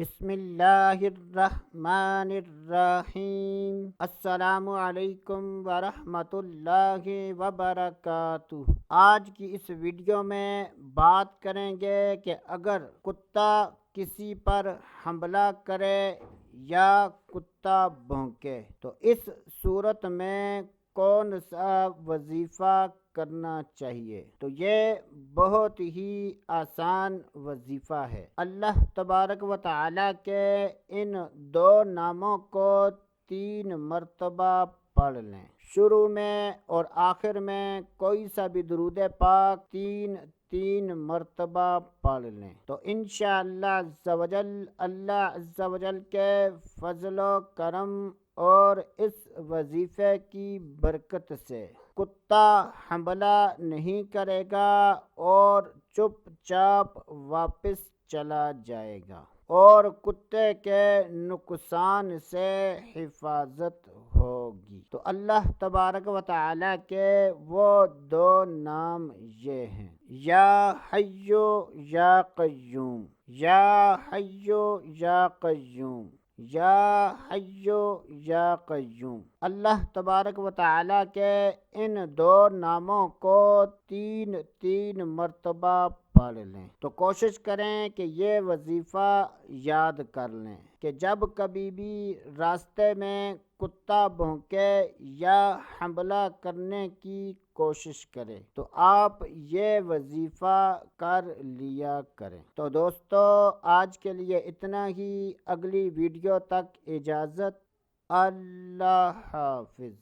بسم اللہ الرحمن الرحیم۔ السلام علیکم ورحمۃ اللہ وبرکاتہ۔ آج کی اس ویڈیو میں بات کریں گے کہ اگر کتا کسی پر حملہ کرے یا کتا بھونکے تو اس صورت میں کون سا وظیفہ کرنا چاہیے؟ تو یہ بہت ہی آسان وظیفہ ہے۔ اللہ تبارک و تعالی کے ان دو ناموں کو 3 مرتبہ پڑھ لیں۔ شروع میں اور آخر میں کوئی سا بھی درود پاک 3 مرتبہ پڑھ لیں تو انشاءاللہ عز و جل اللہ عز و جل کے فضل و کرم اور اس وظیفے کی برکت سے کتا حملہ نہیں کرے گا اور چپ چاپ واپس چلا جائے گا اور کتے کے نقصان سے حفاظت ہوگی۔ تو اللہ تبارک و تعالی کے وہ 2 نام یہ ہیں: یا حیو یا قیوم، یا حیو یا قیوم، یا حیو یا قیوم۔ اللہ تبارک و تعالی کے ان 2 ناموں کو 3 مرتبہ پڑھ لیں تو کوشش کریں کہ یہ وظیفہ یاد کر لیں کہ جب کبھی بھی راستے میں کتا بھونکے یا حملہ کرنے کی کوشش کرے تو آپ یہ وظیفہ کر لیا کریں۔ تو دوستو آج کے لیے اتنا ہی، اگلی ویڈیو تک اجازت، اللہ حافظ۔